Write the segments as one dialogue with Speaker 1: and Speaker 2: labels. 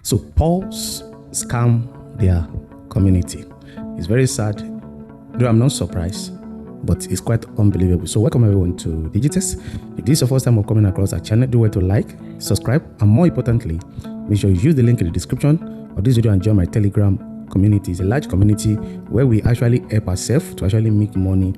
Speaker 1: So Paws scam their community. It's very sad, though I'm not surprised, but it's quite unbelievable. So welcome everyone to Diligence. If this is your first time of coming across our channel, do well to like, subscribe, and more importantly, make sure you use the link in the description of this video and join my Telegram community. It's a large community where we actually help ourselves to actually make money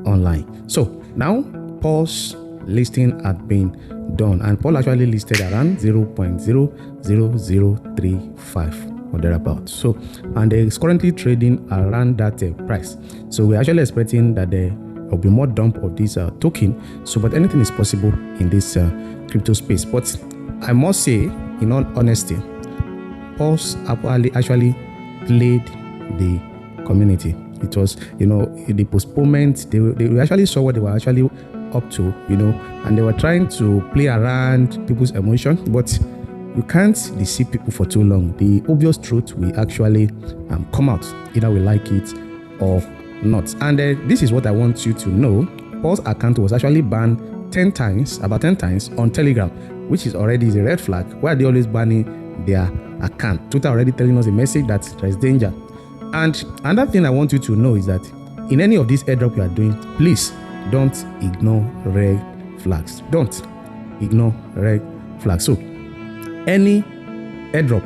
Speaker 1: online. So now Paws listing had been done, and Paul actually listed around 0.00035 or thereabouts. So, and it's currently trading around that price. So we're actually expecting that there will be more dump of this token. So, but anything is possible in this crypto space. But I must say, in all honesty, Paws actually played the community. It was, the postponement. They actually saw what they were actually up to, and they were trying to play around people's emotion, but you can't deceive people for too long. The obvious truth will actually come out, either we like it or not. And this is what I want you to know. Paul's account was actually banned about 10 times on Telegram, which is already a red flag. Why are they always banning their account? Twitter already telling us a message that there is danger. And another thing I want you to know is that in any of these airdrop you are doing, please don't ignore red flags. Don't ignore red flags. So any airdrop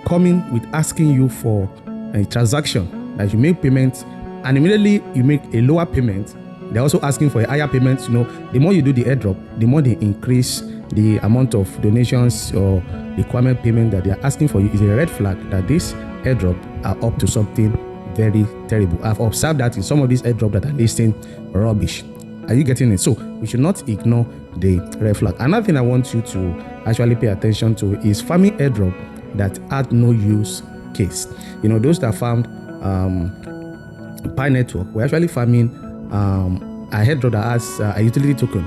Speaker 1: coming with asking you for a transaction that you make payment and immediately you make a lower payment, they're also asking for a higher payment. The more you do the airdrop, the more they increase the amount of donations or requirement payment that they are asking for you. Is a red flag that this airdrop are up to something very terrible. I've observed that in some of these airdrops that are listing rubbish. Are you getting it? So we should not ignore the red flag. Another thing I want you to actually pay attention to is farming airdrop that had no use case. Those that farmed Pi Network were actually farming a airdrop that has a utility token.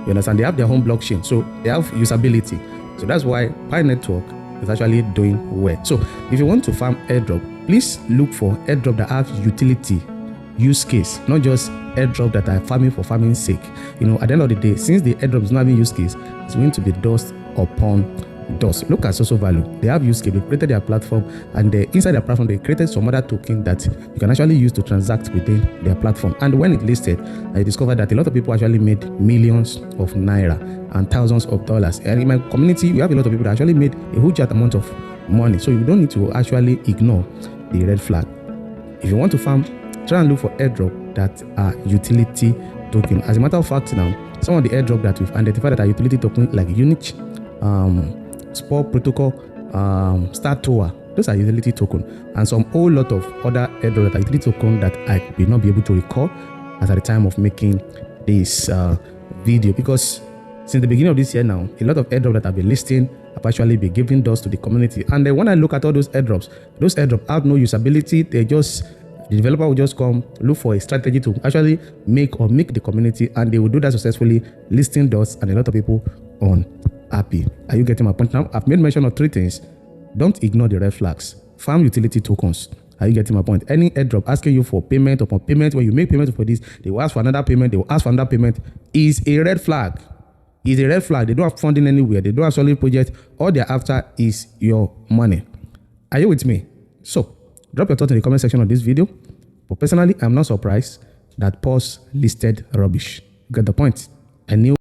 Speaker 1: You understand? They have their own blockchain, so they have usability. So that's why Pi Network is actually doing well. So if you want to farm airdrop, please look for airdrop that have utility use case, not just airdrop that are farming for farming's sake. At the end of the day, since the airdrop is not having use case, it's going to be dust upon dust. Look at social value. They have use case. They created their platform, and inside their platform, they created some other token that you can actually use to transact within their platform. And when it listed, I discovered that a lot of people actually made millions of naira and thousands of dollars. And in my community, we have a lot of people that actually made a huge amount of money. So you don't need to actually ignore the red flag. If you want to farm, try and look for airdrop that are utility token. As a matter of fact, now some of the airdrop that we've identified that are utility token, like Unit, Spore Protocol, Star Tower, those are utility token, and some whole lot of other airdrop that are utility token that I will not be able to recall as at the time of making this video, because since the beginning of this year now, a lot of airdrop that I've been listing have actually been giving those to the community. And then when I look at all those airdrops have no usability. The developer will just come look for a strategy to actually make the community, and they will do that successfully, listing those, and a lot of people unhappy. Are you getting my point now? I've made mention of 3 things. Don't ignore the red flags. Farm utility tokens. Are you getting my point? Any airdrop asking you for payment upon payment, when you make payment for this, they will ask for another payment, they will ask for another payment, is a red flag. Is a red flag. They don't have funding anywhere. They don't have solid project. All they're after is your money. Are you with me? So drop your thoughts in the comment section of this video. But personally, I'm not surprised that Paws listed rubbish. You get the point? I knew